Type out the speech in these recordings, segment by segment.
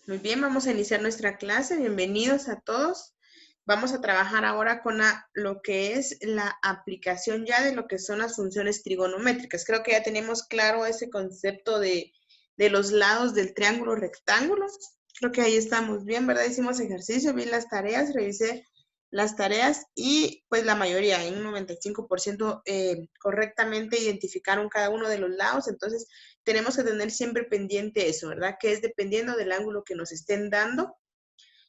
Muy bien, vamos a iniciar nuestra clase. Bienvenidos a todos. Vamos a trabajar ahora con lo que es la aplicación ya de lo que son las funciones trigonométricas. Creo que ya tenemos claro ese concepto de los lados del triángulo rectángulo. Creo que ahí estamos bien, ¿verdad? Hicimos ejercicio, vi las tareas, revisé las tareas y pues la mayoría, en un 95% correctamente identificaron cada uno de los lados. Entonces, tenemos que tener siempre pendiente eso, ¿verdad? Que es dependiendo del ángulo que nos estén dando.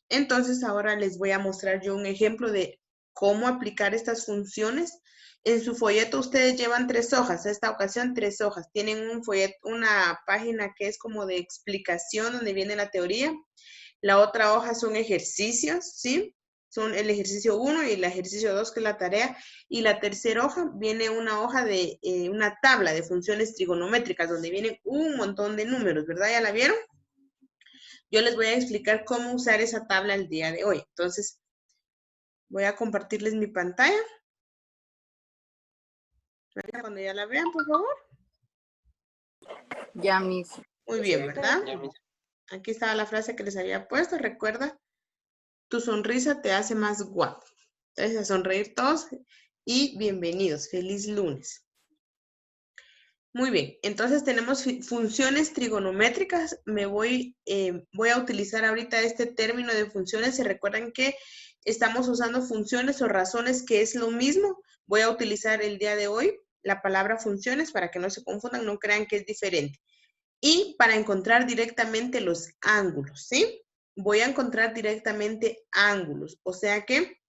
Entonces, ahora les voy a mostrar yo un ejemplo de cómo aplicar estas funciones. En su folleto ustedes llevan 3 hojas, esta ocasión 3 hojas. Tienen un folleto, una página que es como de explicación donde viene la teoría. La otra hoja son ejercicios, ¿sí? Son el ejercicio 1 y el ejercicio 2, que es la tarea. Y la tercera hoja viene una hoja de una tabla de funciones trigonométricas donde vienen un montón de números, ¿verdad? ¿Ya la vieron? Yo les voy a explicar cómo usar esa tabla el día de hoy. Entonces, voy a compartirles mi pantalla. Cuando ya la vean, por favor. Ya, mis. Muy bien, ¿verdad? Aquí estaba la frase que les había puesto. Recuerda, tu sonrisa te hace más guapo. Entonces, a sonreír todos y bienvenidos. Feliz lunes. Muy bien, entonces tenemos funciones trigonométricas. Voy a utilizar ahorita este término de funciones. Se recuerdan que estamos usando funciones o razones, que es lo mismo. Voy a utilizar el día de hoy la palabra funciones para que no se confundan, no crean que es diferente. Y para encontrar directamente los ángulos, ¿sí? Voy a encontrar directamente ángulos, o sea que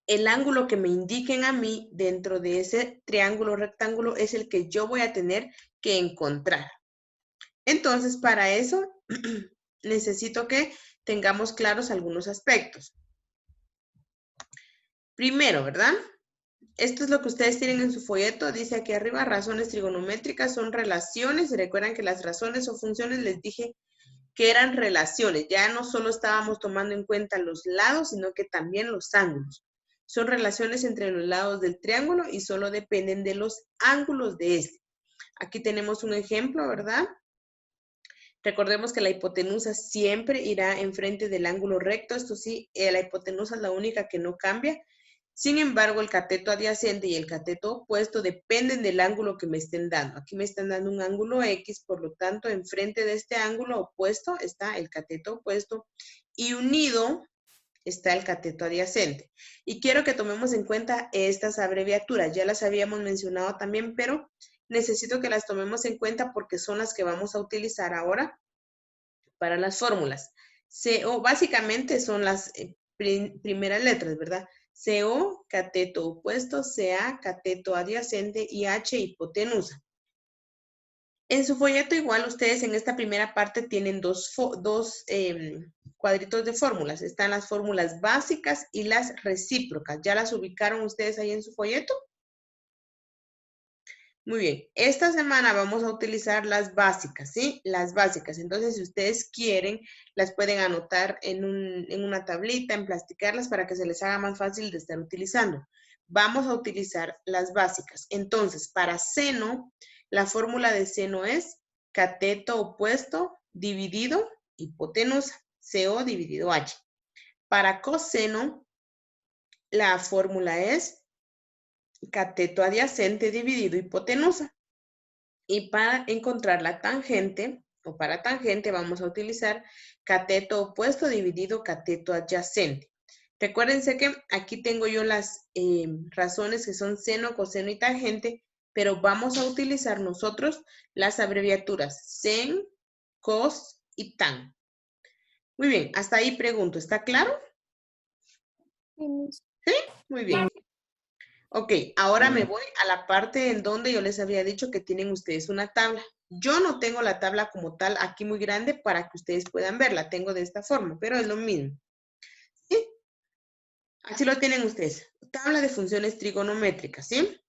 el ángulo que me indiquen a mí dentro de ese triángulo rectángulo es el que yo voy a tener que encontrar. Entonces, para eso, necesito que tengamos claros algunos aspectos. Primero, ¿verdad? Esto es lo que ustedes tienen en su folleto. Dice aquí arriba, razones trigonométricas son relaciones. Recuerdan que las razones o funciones les dije que eran relaciones. Ya no solo estábamos tomando en cuenta los lados, sino que también los ángulos. Son relaciones entre los lados del triángulo y solo dependen de los ángulos de este. Aquí tenemos un ejemplo, ¿verdad? Recordemos que la hipotenusa siempre irá enfrente del ángulo recto. Esto sí, la hipotenusa es la única que no cambia. Sin embargo, el cateto adyacente y el cateto opuesto dependen del ángulo que me estén dando. Aquí me están dando un ángulo X, por lo tanto, enfrente de este ángulo opuesto está el cateto opuesto y unido está el cateto adyacente. Y quiero que tomemos en cuenta estas abreviaturas. Ya las habíamos mencionado también, pero necesito que las tomemos en cuenta porque son las que vamos a utilizar ahora para las fórmulas. CO básicamente son las primeras letras, ¿verdad? CO, cateto opuesto, CA, cateto adyacente y H, hipotenusa. En su folleto igual ustedes en esta primera parte tienen dos cuadritos de fórmulas. Están las fórmulas básicas y las recíprocas. ¿Ya las ubicaron ustedes ahí en su folleto? Muy bien, esta semana vamos a utilizar las básicas, ¿sí? Las básicas. Entonces, si ustedes quieren, las pueden anotar en una tablita, emplasticarlas para que se les haga más fácil de estar utilizando. Vamos a utilizar las básicas. Entonces, para seno, la fórmula de seno es cateto opuesto dividido hipotenusa, CO dividido H. Para coseno, la fórmula es cateto adyacente dividido hipotenusa. Y para encontrar la tangente, o para tangente, vamos a utilizar cateto opuesto dividido cateto adyacente. Recuérdense que aquí tengo yo las razones que son seno, coseno y tangente, pero vamos a utilizar nosotros las abreviaturas sen, cos y tan. Muy bien, hasta ahí pregunto, ¿está claro? Sí, muy bien. Ok, ahora me voy a la parte en donde yo les había dicho que tienen ustedes una tabla. Yo no tengo la tabla como tal aquí muy grande para que ustedes puedan verla. Tengo de esta forma, pero es lo mismo. ¿Sí? Así lo tienen ustedes. Tabla de funciones trigonométricas, ¿sí?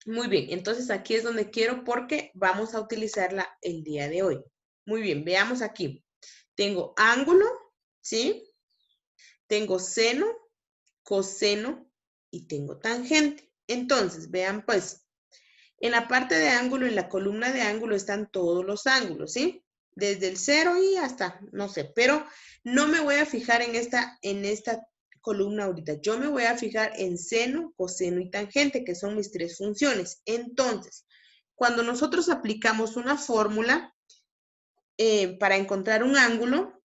Muy bien, entonces aquí es donde quiero porque vamos a utilizarla el día de hoy. Muy bien, veamos aquí. Tengo ángulo, ¿sí? Tengo seno, coseno y tengo tangente. Entonces, vean pues, en la parte de ángulo, en la columna de ángulo están todos los ángulos, ¿sí? desde el 0 y hasta, no sé, pero no me voy a fijar en esta columna ahorita. Yo me voy a fijar en seno, coseno y tangente, que son mis tres funciones. Entonces, cuando nosotros aplicamos una fórmula para encontrar un ángulo,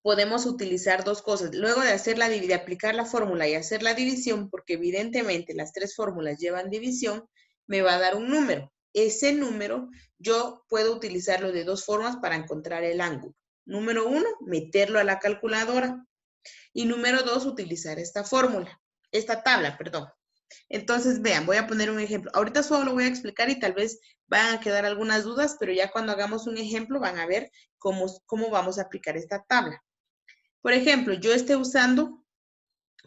podemos utilizar dos cosas. Luego de aplicar la fórmula y hacer la división, porque evidentemente las tres fórmulas llevan división, me va a dar un número. Ese número yo puedo utilizarlo de dos formas para encontrar el ángulo. Número 1, meterlo a la calculadora. Y número 2, utilizar esta tabla, perdón. Entonces, vean, voy a poner un ejemplo. Ahorita solo lo voy a explicar y tal vez van a quedar algunas dudas, pero ya cuando hagamos un ejemplo van a ver cómo vamos a aplicar esta tabla. Por ejemplo,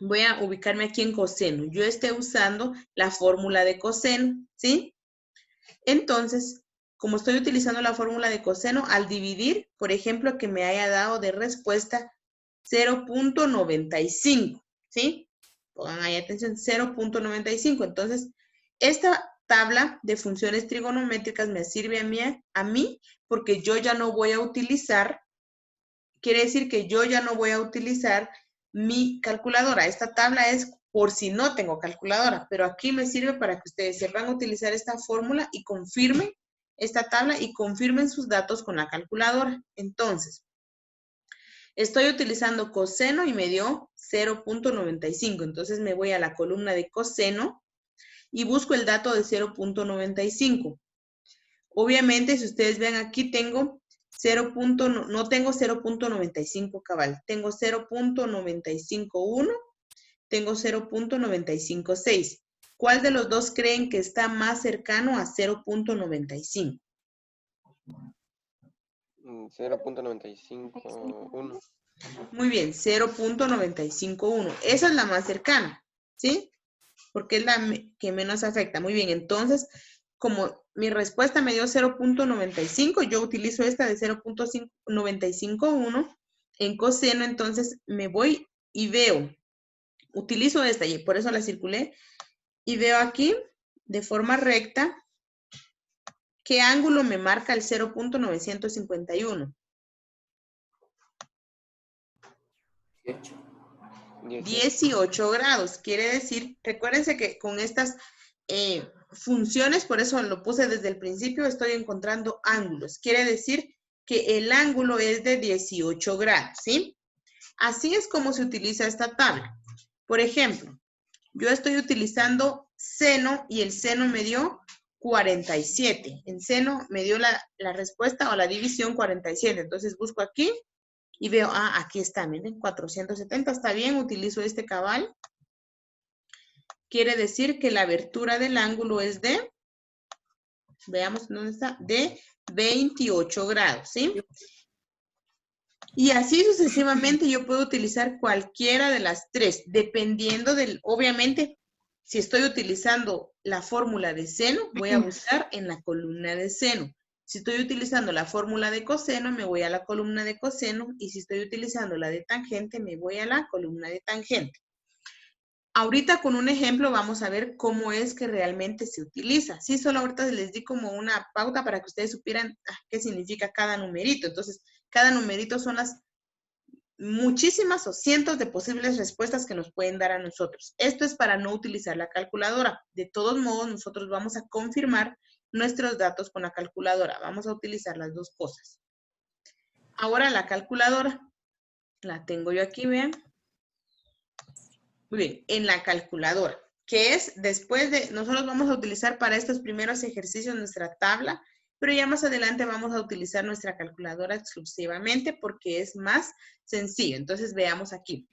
voy a ubicarme aquí en coseno. Yo esté usando la fórmula de coseno, ¿sí? Entonces, como estoy utilizando la fórmula de coseno, al dividir, por ejemplo, que me haya dado de respuesta 0.95, ¿sí? Pongan ahí atención, 0.95. Entonces, esta tabla de funciones trigonométricas me sirve a mí porque yo ya no voy a utilizar, quiere decir que yo ya no voy a utilizar mi calculadora. Esta tabla es por si no tengo calculadora, pero aquí me sirve para que ustedes sepan utilizar esta fórmula y confirmen esta tabla y confirmen sus datos con la calculadora. Entonces, estoy utilizando coseno y me dio 0.95. Entonces me voy a la columna de coseno y busco el dato de 0.95. Obviamente, si ustedes ven aquí, tengo no tengo 0.95 cabal. Tengo 0.951, tengo 0.956. ¿Cuál de los dos creen que está más cercano a 0.95? 0.951. Muy bien, 0.951. Esa es la más cercana, ¿sí? Porque es la que menos afecta. Muy bien, entonces, como mi respuesta me dio 0.95, yo utilizo esta de 0.951 en coseno, entonces me voy y veo, utilizo esta y por eso la circulé, y veo aquí de forma recta qué ángulo me marca el 0.951. 18 grados. Quiere decir, recuérdense que con estas funciones, por eso lo puse desde el principio, estoy encontrando ángulos. Quiere decir que el ángulo es de 18 grados, ¿sí? Así es como se utiliza esta tabla. Por ejemplo, yo estoy utilizando seno y el seno me dio 47. En seno me dio la respuesta o la división 47. Entonces busco aquí y veo, aquí está, miren, 470, está bien, utilizo este cabal. Quiere decir que la abertura del ángulo es de, veamos dónde está, de 28 grados, ¿sí? Y así sucesivamente yo puedo utilizar cualquiera de las tres, dependiendo obviamente, si estoy utilizando la fórmula de seno, voy a buscar en la columna de seno. Si estoy utilizando la fórmula de coseno, me voy a la columna de coseno, y si estoy utilizando la de tangente, me voy a la columna de tangente. Ahorita con un ejemplo vamos a ver cómo es que realmente se utiliza. Sí, solo ahorita les di como una pauta para que ustedes supieran qué significa cada numerito. Entonces, cada numerito son las muchísimas o cientos de posibles respuestas que nos pueden dar a nosotros. Esto es para no utilizar la calculadora. De todos modos, nosotros vamos a confirmar nuestros datos con la calculadora. Vamos a utilizar las dos cosas. Ahora la calculadora, la tengo yo aquí, vean. Muy bien, en la calculadora, que es después de, nosotros vamos a utilizar para estos primeros ejercicios nuestra tabla, pero ya más adelante vamos a utilizar nuestra calculadora exclusivamente porque es más sencillo. Entonces veamos aquí.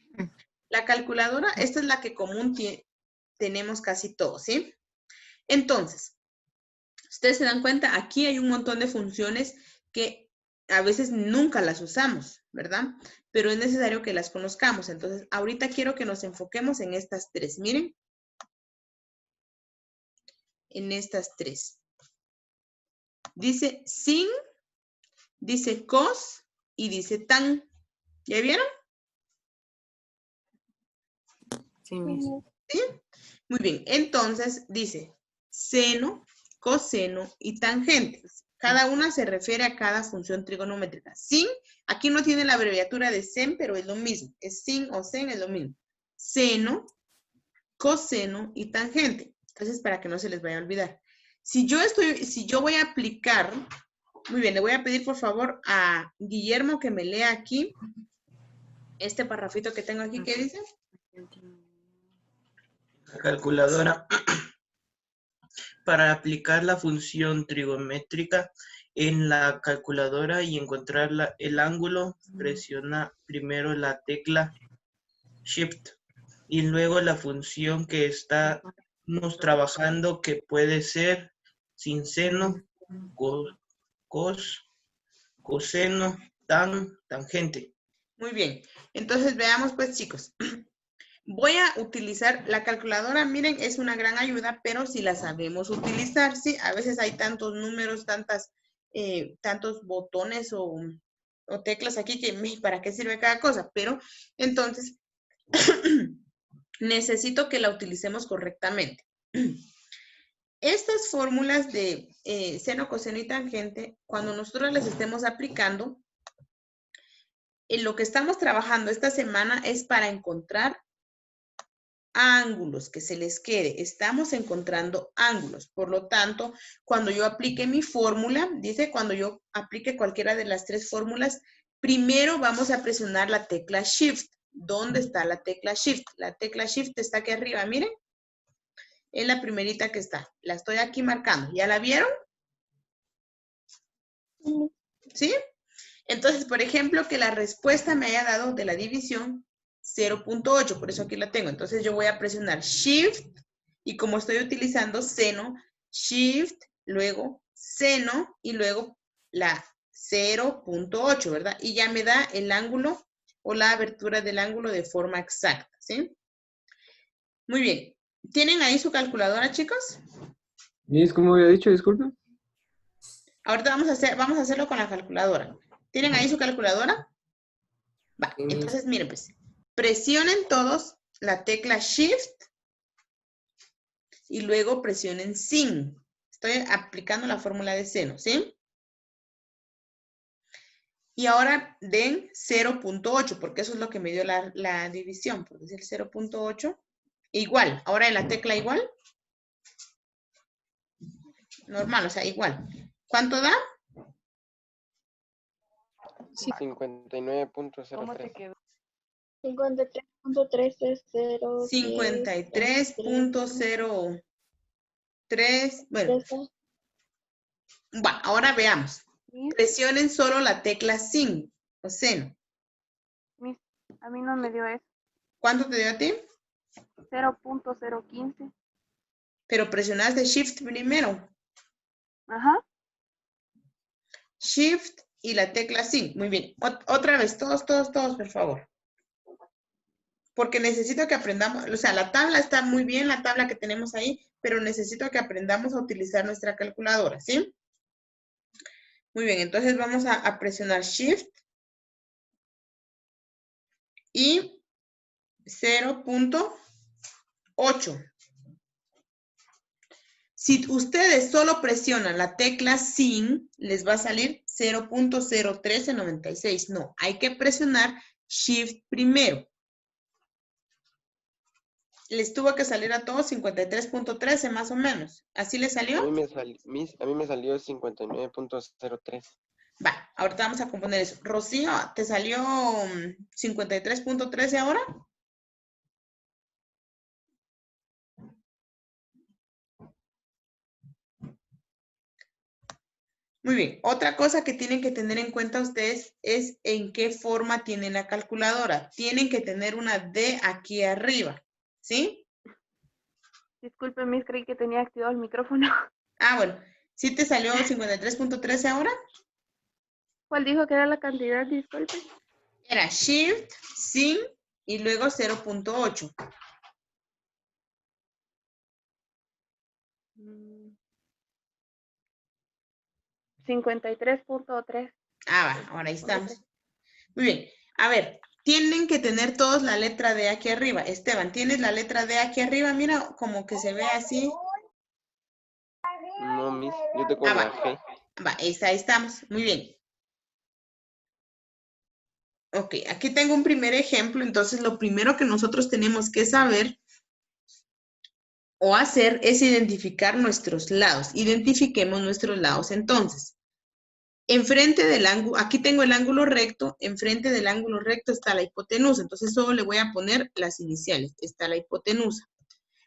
La calculadora, esta es la que común tenemos casi todos, ¿sí? Entonces, ustedes se dan cuenta, aquí hay un montón de funciones que a veces nunca las usamos, ¿verdad? Pero es necesario que las conozcamos. Entonces, ahorita quiero que nos enfoquemos en estas tres. Miren. En estas tres. Dice sin, dice cos y dice tan. ¿Ya vieron? Sí, mismo. ¿Sí? Muy bien. Entonces, dice seno, coseno y tangente. Cada una se refiere a cada función trigonométrica. Sin, aquí no tiene la abreviatura de sen, pero es lo mismo. Es sin o sen, es lo mismo. Seno, coseno y tangente. Entonces, para que no se les vaya a olvidar. Si yo voy a aplicar, muy bien, le voy a pedir por favor a Guillermo que me lea aquí este parrafito que tengo aquí, ¿qué dice? La calculadora para aplicar la función trigonométrica en la calculadora y encontrar el ángulo, presiona primero la tecla Shift y luego la función que estamos trabajando, que puede ser sin seno, coseno, tangente. Muy bien. Entonces veamos pues, chicos. Voy a utilizar la calculadora, miren, es una gran ayuda, pero si la sabemos utilizar, ¿sí? A veces hay tantos números, tantos botones o teclas aquí que, ¿para qué sirve cada cosa? Pero, entonces, necesito que la utilicemos correctamente. Estas fórmulas de seno, coseno y tangente, cuando nosotros las estemos aplicando, en lo que estamos trabajando esta semana es para encontrar ángulos que se les quede. Estamos encontrando ángulos. Por lo tanto, cuando yo aplique mi fórmula, dice cuando yo aplique cualquiera de las tres fórmulas, primero vamos a presionar la tecla Shift. ¿Dónde está la tecla Shift? La tecla Shift está aquí arriba, miren. Es la primerita que está. La estoy aquí marcando. ¿Ya la vieron? ¿Sí? Entonces, por ejemplo, que la respuesta me haya dado de la división 0.8, por eso aquí la tengo. Entonces yo voy a presionar Shift y como estoy utilizando seno, Shift, luego seno y luego la 0.8, ¿verdad? Y ya me da el ángulo o la abertura del ángulo de forma exacta, ¿sí? Muy bien. ¿Tienen ahí su calculadora, chicos? ¿Y como había dicho, disculpe? Ahorita vamos a hacerlo con la calculadora. ¿Tienen ahí su calculadora? Va, entonces miren pues. Presionen todos la tecla Shift y luego presionen Sin. Estoy aplicando la fórmula de seno, ¿sí? Y ahora den 0.8, porque eso es lo que me dio la división, por decir 0.8. Igual, ahora en la tecla igual. Normal, o sea, igual. ¿Cuánto da? 59.03. 53.360. 53.03. Bueno, ahora veamos. Presionen solo la tecla Sin o seno. A mí no me dio eso. ¿Cuánto te dio a ti? 0.015. Pero presionaste Shift primero. Ajá. Shift y la tecla Sin. Muy bien. Otra vez, todos, por favor. Porque necesito que aprendamos, o sea, la tabla está muy bien, la tabla que tenemos ahí, pero necesito que aprendamos a utilizar nuestra calculadora, ¿sí? Muy bien, entonces vamos a presionar Shift y 0.8. Si ustedes solo presionan la tecla Sin, les va a salir 0.01396. No, hay que presionar Shift primero. Les tuvo que salir a todos 53.13 más o menos. ¿Así les salió? A mí me salió 59.03. Va, ahorita vamos a componer eso. Rocío, ¿te salió 53.13 ahora? Muy bien. Otra cosa que tienen que tener en cuenta ustedes es en qué forma tienen la calculadora. Tienen que tener una D aquí arriba, ¿sí? Disculpe, Miss, creí que tenía activado el micrófono. Ah, bueno. ¿Sí te salió 53.13 ahora? ¿Cuál dijo que era la cantidad? Disculpe. Era Shift, Sin y luego 0.8. 53.3. Ah, va, ahora ahí estamos. Muy bien. A ver, tienen que tener todos la letra D aquí arriba. Esteban, ¿tienes la letra D aquí arriba? Mira, como que se ve así. No, Miss, yo tengo Ah, la va. G. Va, ahí estamos. Muy bien. Ok, aquí tengo un primer ejemplo. Entonces, lo primero que nosotros tenemos que saber o hacer es identificar nuestros lados. Identifiquemos nuestros lados. Entonces, enfrente del ángulo, aquí tengo el ángulo recto, enfrente del ángulo recto está la hipotenusa. Entonces, solo le voy a poner las iniciales. Está la hipotenusa.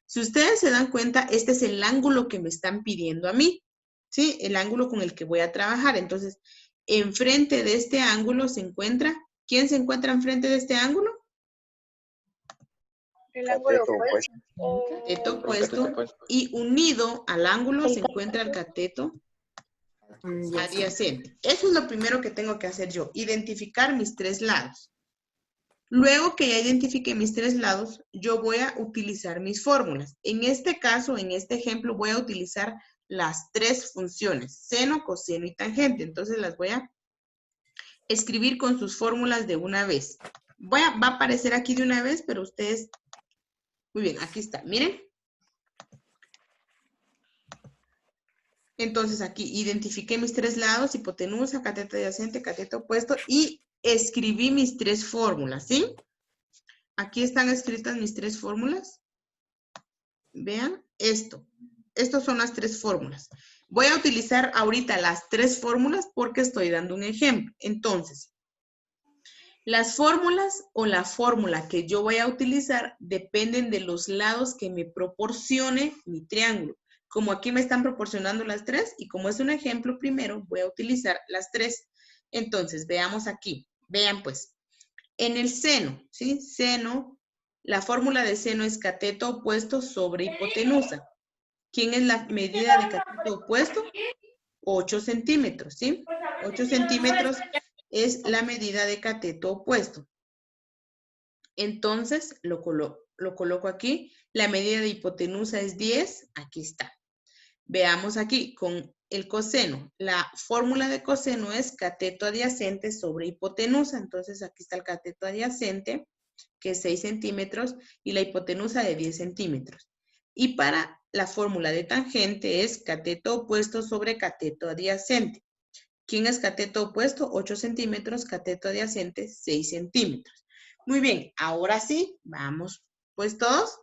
Si ustedes se dan cuenta, este es el ángulo que me están pidiendo a mí, ¿sí? El ángulo con el que voy a trabajar. Entonces, enfrente de este ángulo se encuentra, ¿quién se encuentra enfrente de este ángulo? El ángulo Cateto opuesto. Cateto Un opuesto. cateto opuesto. Y unido al ángulo se encuentra el cateto Ya sé. adyacente. Eso es lo primero que tengo que hacer yo, identificar mis tres lados. Luego que ya identifique mis tres lados, yo voy a utilizar mis fórmulas. En este caso, en este ejemplo, voy a utilizar las tres funciones, seno, coseno y tangente. Entonces las voy a escribir con sus fórmulas de una vez. Va a aparecer aquí de una vez, pero ustedes... Muy bien, aquí está, miren. Entonces aquí identifiqué mis tres lados, hipotenusa, cateto adyacente, cateto opuesto, y escribí mis tres fórmulas, ¿sí? Aquí están escritas mis tres fórmulas. Vean esto. Estas son las tres fórmulas. Voy a utilizar ahorita las tres fórmulas porque estoy dando un ejemplo. Entonces, las fórmulas o la fórmula que yo voy a utilizar dependen de los lados que me proporcione mi triángulo. Como aquí me están proporcionando las tres y como es un ejemplo primero, voy a utilizar las tres. Entonces, veamos aquí. Vean pues. En el seno, ¿sí? Seno, la fórmula de seno es cateto opuesto sobre hipotenusa. ¿Quién es la medida de cateto opuesto? 8 centímetros, ¿sí? 8 centímetros es la medida de cateto opuesto. Entonces, lo coloco aquí. La medida de hipotenusa es 10. Aquí está. Veamos aquí con el coseno. La fórmula de coseno es cateto adyacente sobre hipotenusa. Entonces, aquí está el cateto adyacente, que es 6 centímetros, y la hipotenusa de 10 centímetros. Y para la fórmula de tangente es cateto opuesto sobre cateto adyacente. ¿Quién es cateto opuesto? 8 centímetros, cateto adyacente, 6 centímetros. Muy bien, ahora sí, vamos pues todos.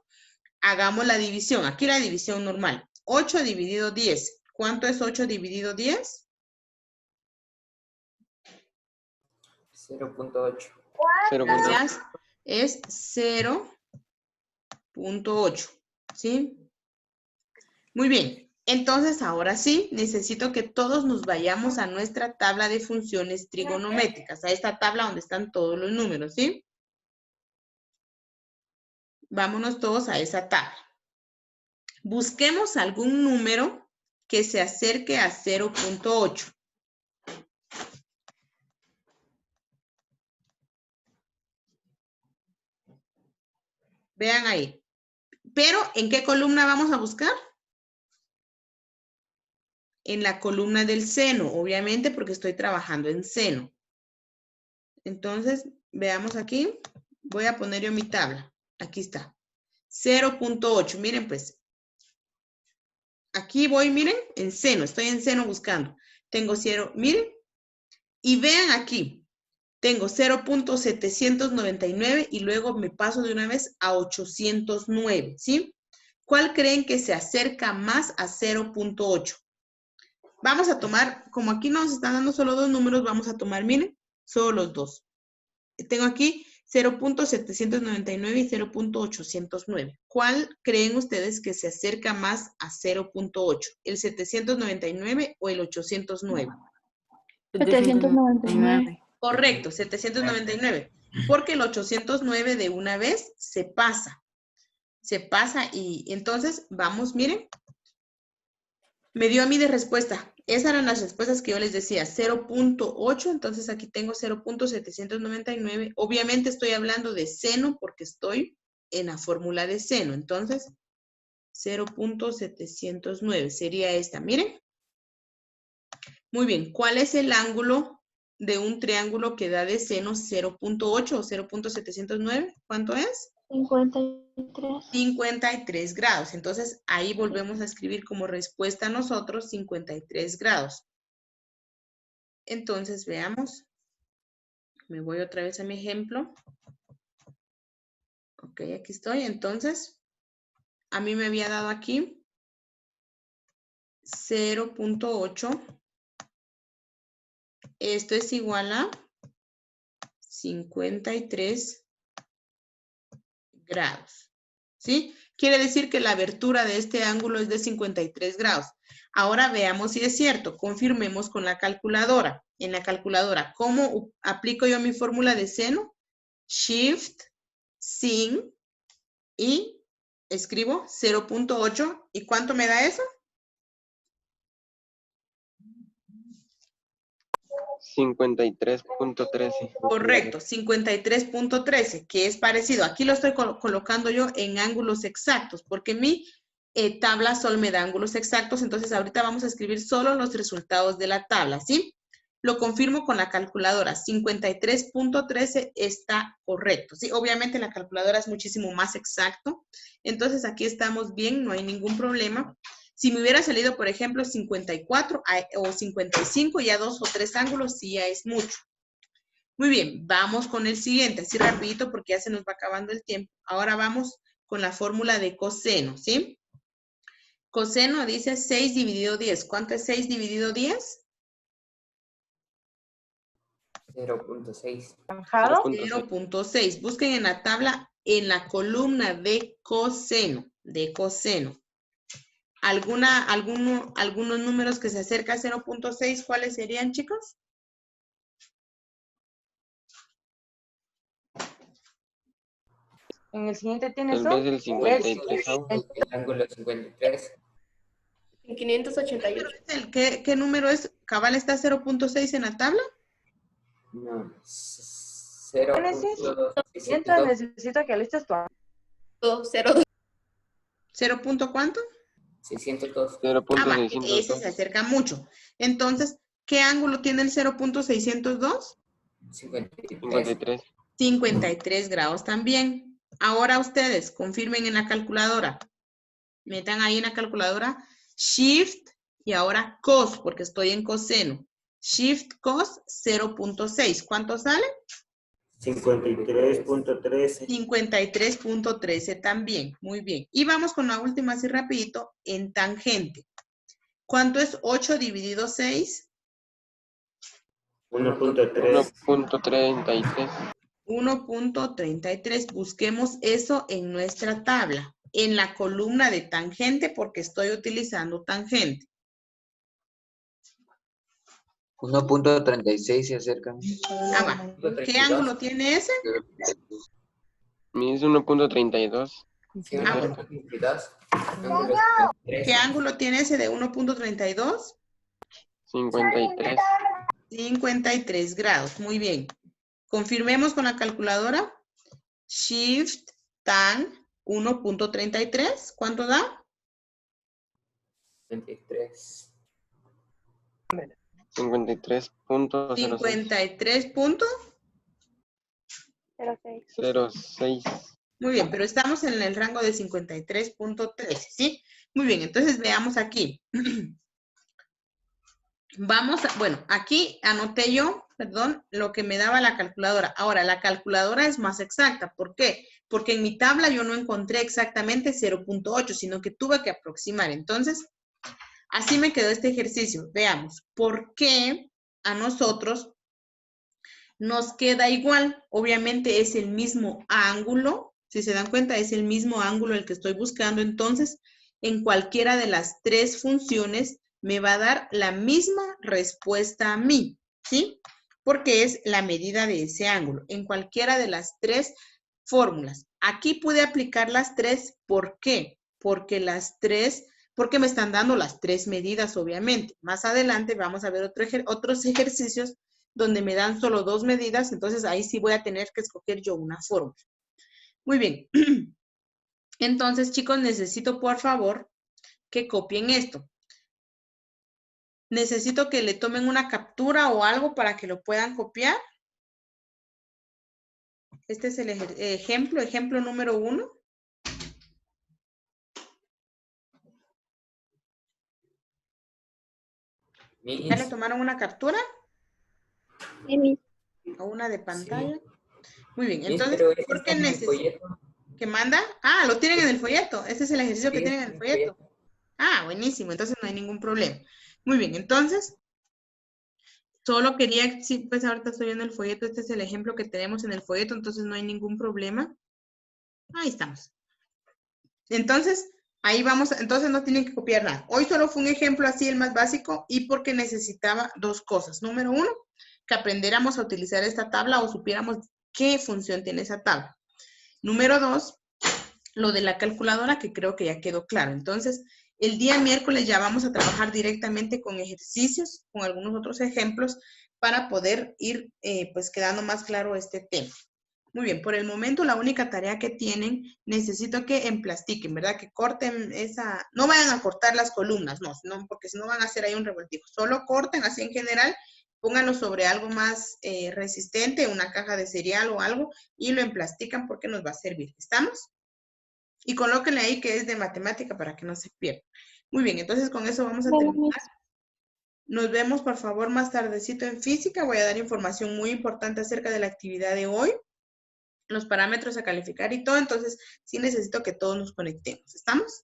Hagamos la división. Aquí la división normal. 8 dividido 10. ¿Cuánto es 8 dividido 10? 0.8. 0.8. Gracias. Es 0.8. ¿Sí? Muy bien. Entonces, ahora sí, necesito que todos nos vayamos a nuestra tabla de funciones trigonométricas, a esta tabla donde están todos los números, ¿sí? Vámonos todos a esa tabla. Busquemos algún número que se acerque a 0.8. Vean ahí. Pero, ¿en qué columna vamos a buscar? En la columna del seno, obviamente, porque estoy trabajando en seno. Entonces, veamos aquí. Voy a poner yo mi tabla. Aquí está. 0.8. Miren, pues. Aquí voy, miren, en seno. Estoy en seno buscando. Tengo 0, miren. Y vean aquí. Tengo 0.799 y luego me paso de una vez a 809, ¿sí? ¿Cuál creen que se acerca más a 0.8? Vamos a tomar, como aquí nos están dando solo dos números, vamos a tomar, miren, solo los dos. Tengo aquí 0.799 y 0.809. ¿Cuál creen ustedes que se acerca más a 0.8? ¿El 799 o el 809? 799. Correcto, 799. Porque el 809 de una vez se pasa. Se pasa y entonces, vamos, miren. Me dio a mí de respuesta. Esas eran las respuestas que yo les decía. 0.8, entonces aquí tengo 0.799. Obviamente estoy hablando de seno porque estoy en la fórmula de seno. Entonces, 0.709 sería esta. Miren. Muy bien. ¿Cuál es el ángulo de un triángulo que da de seno 0.8 o 0.709? ¿Cuánto es? 53. 53 grados. Entonces, ahí volvemos a escribir como respuesta a nosotros 53 grados. Entonces, veamos. Me voy otra vez a mi ejemplo. Ok, aquí estoy. Entonces, a mí me había dado aquí 0.8. Esto es igual a 53 grados. ¿Sí? Quiere decir que la abertura de este ángulo es de 53 grados. Ahora veamos si es cierto. Confirmemos con la calculadora. En la calculadora, ¿cómo aplico yo mi fórmula de seno? Shift, sin, y escribo 0.8. ¿Y cuánto me da eso? 53.13. Correcto, 53.13, que es parecido. Aquí lo estoy colocando yo en ángulos exactos, porque mi tabla solo me da ángulos exactos, entonces ahorita vamos a escribir solo los resultados de la tabla, ¿sí? Lo confirmo con la calculadora, 53.13 está correcto, ¿sí? Obviamente la calculadora es muchísimo más exacto, entonces aquí estamos bien, no hay ningún problema. Si me hubiera salido, por ejemplo, 54 o 55, ya 2 o 3 ángulos, sí ya es mucho. Muy bien, vamos con el siguiente, así rapidito porque ya se nos va acabando el tiempo. Ahora vamos con la fórmula de coseno, ¿sí? Coseno dice 6 dividido 10. ¿Cuánto es 6 dividido 10? 0.6. 0.6. Busquen en la tabla, en la columna de coseno, algunos números que se acercan a 0.6, ¿cuáles serían, chicos? En el siguiente tienes Tal vez el el 53. El ángulo 53. En 588. ¿Qué número es? ¿Cabal está 0.6 en la tabla? No. Génesis, 0.602. necesito que alistes tu 0. 0. ¿Cuánto? 602. Ah, va, ese 0.602. se acerca mucho. Entonces, ¿qué ángulo tiene el 0.602? 53. 53. 53 grados también. Ahora ustedes confirmen en la calculadora. Metan ahí en la calculadora Shift y ahora cos, porque estoy en coseno. Shift cos 0.6. ¿Cuánto sale? 53.13. 53.13 también. Muy bien. Y vamos con la última así rapidito en tangente. ¿Cuánto es 8 dividido 6? 1.3. 1.33. 1.33. Busquemos eso en nuestra tabla, en la columna de tangente, porque estoy utilizando tangente. 1.36 se acercan. Ah, va. ¿Qué ángulo tiene ese? Es 1.32. Sí, Ah, 1.32. ¿Qué ángulo tiene ese de 1.32? 53. 53 grados. Muy bien. Confirmemos con la calculadora. Shift tan 1.33. ¿Cuánto da? 23. 53.06. 53 puntos. 06. Muy bien, pero estamos en el rango de 53.13, ¿sí? Muy bien, entonces veamos aquí. Bueno, aquí anoté yo, perdón, lo que me daba la calculadora. Ahora, la calculadora es más exacta. ¿Por qué? Porque en mi tabla yo no encontré exactamente 0.8, sino que tuve que aproximar. Entonces, así me quedó este ejercicio. Veamos, ¿por qué a nosotros nos queda igual? Obviamente es el mismo ángulo. Si se dan cuenta, es el mismo ángulo el que estoy buscando. Entonces, en cualquiera de las tres funciones me va a dar la misma respuesta a mí, ¿sí? Porque es la medida de ese ángulo. En cualquiera de las tres fórmulas. Aquí pude aplicar las tres. ¿Por qué? Porque porque me están dando las tres medidas, obviamente. Más adelante vamos a ver otros ejercicios donde me dan solo dos medidas, entonces ahí sí voy a tener que escoger yo una fórmula. Muy bien. Entonces, chicos, necesito por favor que copien esto. Necesito que le tomen una captura o algo para que lo puedan copiar. Este es el ejemplo número 1. ¿Ya le tomaron una captura? A una de pantalla. Muy bien, Miss, entonces, pero ese ¿por está qué en el necesito? folleto. ¿Qué manda? Ah, lo tienen en el folleto. Este es el ejercicio que Sí, tienen en el folleto. Ah, buenísimo, entonces no hay ningún problema. Muy bien, entonces, solo quería, sí, pues ahorita estoy viendo el folleto, este es el ejemplo que tenemos en el folleto, entonces no hay ningún problema. Ahí estamos. Entonces, ahí vamos, entonces no tienen que copiar nada. Hoy solo fue un ejemplo así, el más básico, y porque necesitaba dos cosas. Número uno, que aprendiéramos a utilizar esta tabla o supiéramos qué función tiene esa tabla. Número dos, lo de la calculadora, que creo que ya quedó claro. Entonces, el día miércoles ya vamos a trabajar directamente con ejercicios, con algunos otros ejemplos, para poder ir pues quedando más claro este tema. Muy bien, por el momento la única tarea que tienen, necesito que emplastiquen, ¿verdad? Que corten esa, no vayan a cortar las columnas, no, porque si no van a hacer ahí un revoltijo. Solo corten así en general, pónganlo sobre algo más resistente, una caja de cereal o algo, y lo emplastican porque nos va a servir. ¿Estamos? Y colóquenle ahí que es de matemática para que no se pierda. Muy bien, entonces con eso vamos a terminar. Nos vemos, por favor, más tardecito en física. Voy a dar información muy importante acerca de la actividad de hoy, los parámetros a calificar y todo. Entonces, sí necesito que todos nos conectemos. ¿Estamos?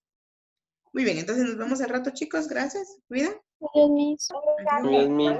Muy bien, entonces nos vemos al rato, chicos. Gracias. Cuida. Adiós, Miss.